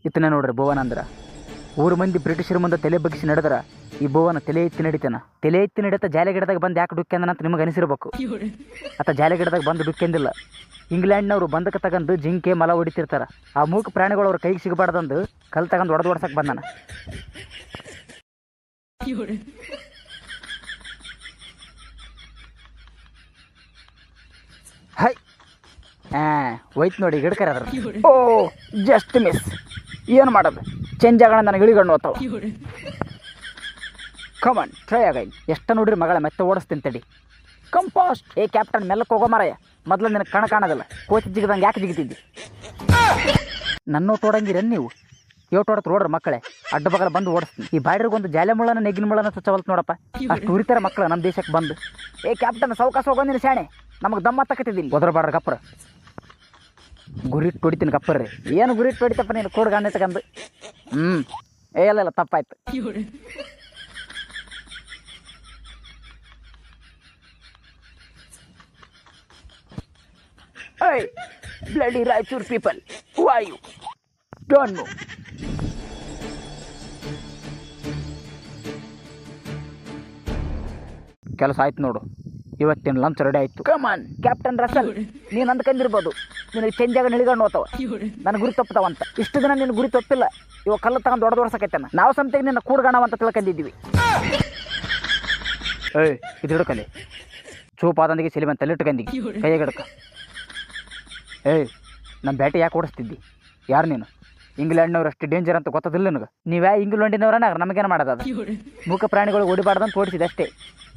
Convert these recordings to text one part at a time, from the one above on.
ಇತನ ನೋಡ್ರಿ ಬೋವನ ಅಂದ್ರ ಊರು ಮಂದಿ ಬ್ರಿಟಿಷರ ಮುಂದೆ ತಲೆ ಬಗ್ಗಿಸಿ ನಡೆದ್ರ ಈ ಬೋವನ ತಲೆ ಎತ್ತಿ ನಡಿತಾನ. ತಲೆ ಎತ್ತಿ ನಡೀತಾ ಜಾಲಿ ಗಿಡದಾಗ ಬಂದು ಯಾಕೆ ಡುಕ್ಕೆಂದನಂತ ನಿಮಗೆ ಅನಿಸಿರ್ಬೇಕು. ಆತ ಜಾಲಿ ಗಿಡದಾಗ ಬಂದು ಡುಕ್ಕೆಂದಿಲ್ಲ. ಇಂಗ್ಲೆಂಡ್ನವರು ಬಂದಕ್ಕೆ ತಗೊಂಡು ಜಿಂಕೆ ಮಲ ಹೊಡಿತಿರ್ತಾರ. ಆ ಮೂಕ ಪ್ರಾಣಿಗಳು ಅವ್ರ ಕೈಗೆ ಸಿಗಬಾರ್ದಂದು ಕಲ್ ತಗೊಂಡು ಹೊಡೆದು ಬಂದಾನ. ಹೈ ಹೋಯ್ತು ನೋಡಿ ಗಿಡಕರ ಅದ್ರ. Oh just miss. ಏನು ಮಾಡೋದು, ಚೇಂಜ್ ಆಗೋಣ, ನನಗೆ ಇಳಿಗಣ್ಣು ಹೋಗ್ತಾವ. Come on try again. ಎಷ್ಟು ನೋಡ್ರಿ ಮಗಳ ಮತ್ತೆ ಓಡಿಸ್ತೀನಿ ತಡಿ. ಕಂಪಾಸ್ಟ್. ಏ ಕ್ಯಾಪ್ಟನ್ ಮೆಲ್ಲಕ್ಕೆ ಹೋಗೋ ಮಾರಾಯ, ಮೊದಲು ನಿನಗೆ ಕಾಣೋದಿಲ್ಲ. ಕೋಚ್ ಜಿಗದಂಗೆ ಯಾಕೆ ಜಿಗಿತಿದ್ದಿ? ನನ್ನ ತೋಡಂಗಿರೇನು ನೀವು? ಏಟೋಡತ್ ರೋಡ್ರ ಮಕ್ಕಳೇ, ಅಡ್ಡ ಬಗಲ ಬಂದು ಓಡಿಸ್ತೀನಿ. ಈ ಬಾಯ್ರಿಗೊಂದು ಜಾಲೆ ಮುಳ್ಳನ ನೆಗ್ಗಿನ ಮುಳ್ಳನ ಚಚ್ಚವಲ್ತು ನೋಡಪ್ಪ. ಅಷ್ಟು ಉರಿತಾರ ಮಕ್ಕಳು ನಮ್ಮ ದೇಶಕ್ಕೆ ಬಂದು. ಏ ಕ್ಯಾಪ್ಟನ್ ಸೌಕಾಸ ಹೋಗೋದಿನ ಶಾಣೆ, ನಮಗೆ ದಮ್ಮ ತಕತಿದ್ದೀನಿ. ಒದರಬಾಡ್ರ ಗಪ್ಪರ, ಗುರಿಟ್ಟು ಹೊಡಿತೀನಿ ಗಪ್ಪರ್ರಿ. ಏನು ಗುರಿಟ್ಟು ಹೊಡಿತಪ್ಪ ನೀನು ಕೂಡ್ ಗಾಂಡೆ ತಗೊಂಡು? ಇಲ್ಲ ತಪ್ಪಾಯ್ತು. Hey, bloody Raichur people, who are you? Don't know. ಕೆಲಸ ಆಯ್ತು ನೋಡು, ಇವತ್ತಿನ ಲಂಚ್ ರೆಡಿ ಆಯ್ತು. ಕಮಾನ್ ಕ್ಯಾಪ್ಟನ್ ರಸಲ್, ನೀನು ಅಂದ್ಕೊಂಡಿರ್ಬೋದು ನಿನಗೆ ಚೇಂಜ್ ಆಗ ನಿಳಿಗಣ್ಣು ಹೋಗ್ತಾವ, ನನ್ನ ಗುರಿ ತಪ್ಪತಾವಂತ. ಇಷ್ಟು ದಿನ ನಿನ್ನ ಗುರಿ ತಪ್ಪಿಲ್ಲ, ಇವಾಗ ಕಲ್ಲು ತಗೊಂಡು ಹೊಡೆದೋಡ್ಸಕೈತೇನ. ನಾವು ಸಂತೆಗೆ ನಿನ್ನ ಕೂಡ್ಗಾಣವಂತ ತಿಳ್ಕೊಂಡಿದ್ದೀವಿ. ಏಯ್ ಇದು ಹಿಡ್ಕಲಿ, ಚೂಪಾದಂದಿಗೆ ಸಿಲಿಮನ್ ತಲ್ಲಿಟ್ಕಂದಿಗೆ ಕೈಯಾಗ ಹಿಡ್ಕ. ಏಯ್ ನಮ್ಮ ಬ್ಯಾಟಿ ಯಾಕೆ ಓಡಿಸ್ತಿದ್ದಿ? ಯಾರು ನೀನು? ಇಂಗ್ಲೆಂಡ್ನವ್ರು ಅಷ್ಟು ಡೇಂಜರ್ ಅಂತ ಗೊತ್ತದಿಲ್ಲ ನನಗೆ. ನೀವ್ಯಾ ಇಂಗ್ಲೆಂಡಿನವ್ರನ್ನ ನಮಗೇನು ಮಾಡೋದು? ಅದು ಮೂಕ ಪ್ರಾಣಿಗಳು ಓಡಿಬಾರ್ದಂತ ಓಡಿಸಿದೆ ಅಷ್ಟೇ.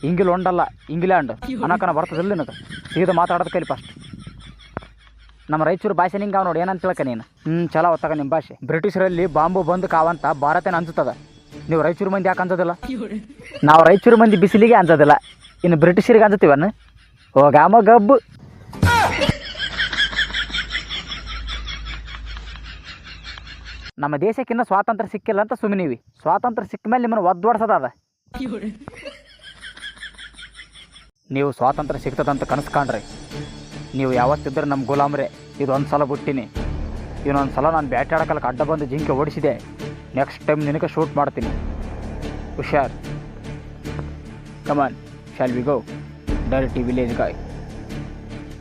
ಇಂಗ್ಲೆಂಡ್ ಇಂಗ್ಲೆಂಡ್ ಅನ್ನೋಕನ ಬರ್ತದಿಲ್ಲ ನನಗೆ. ಸೀದಾ ಮಾತಾಡೋದು ಕಲಿ ಫಸ್ಟ್. ನಮ್ಮ ರಾಯಚೂರು ಭಾಷೆ ನಿಂಗೆ ನೋಡಿ ಏನಂತ ತಿಳ್ಕ ನೀನು. ಚಲೋ ಹೊತ್ತಾಗ ನಿಮ್ಮ ಭಾಷೆ. ಬ್ರಿಟಿಷರಲ್ಲಿ ಬಾಂಬು ಬಂದು ಕಾವಂತ ಭಾರತನ ಅನ್ಸುತ್ತದ. ನೀವು ರಾಯಚೂರು ಮಂದಿ ಯಾಕೆ ಅನ್ಸೋದಿಲ್ಲ? ನಾವು ರಾಯಚೂರು ಮಂದಿ ಬಿಸಿಲಿಗೆ ಅನ್ಸೋದಿಲ್ಲ, ಇನ್ನು ಬ್ರಿಟಿಷರಿಗೆ ಅನ್ಸುತ್ತೀವನ್ನ? ಹೋಗಾಮ ಗಬ್ಬು. ನಮ್ಮ ದೇಶಕ್ಕಿನ್ನ ಸ್ವಾತಂತ್ರ್ಯ ಸಿಕ್ಕಿಲ್ಲ ಅಂತ ಸುಮ್ಮನಿವಿ. ಸ್ವಾತಂತ್ರ್ಯ ಸಿಕ್ಕ ಮೇಲೆ ನಿಮ್ಮನ್ನು ಒದ್ದೊಡ್ಸೋದ. ನೀವು ಸ್ವಾತಂತ್ರ್ಯ ಸಿಗ್ತದಂತ ಕನಸ್ಕೊಂಡ್ರಿ. ನೀವು ಯಾವತ್ತಿದ್ದರೆ ನಮ್ಮ ಗುಲಾಮ್ರೆ. ಇದೊಂದು ಸಲ ಬಿಟ್ಟಿನಿ, ಇನ್ನೊಂದು ಸಲ ನಾನು ಬ್ಯಾಟ್ ಆಡೋಕಲ್ಕ ಅಡ್ಡ ಬಂದು ಜಿಂಕೆ ಓಡಿಸಿದೆ. ನೆಕ್ಸ್ಟ್ ಟೈಮ್ ನಿನಗೆ ಶೂಟ್ ಮಾಡ್ತೀನಿ, ಹುಷಾರ್. Come on shall we go direct village ಗಾಯ್.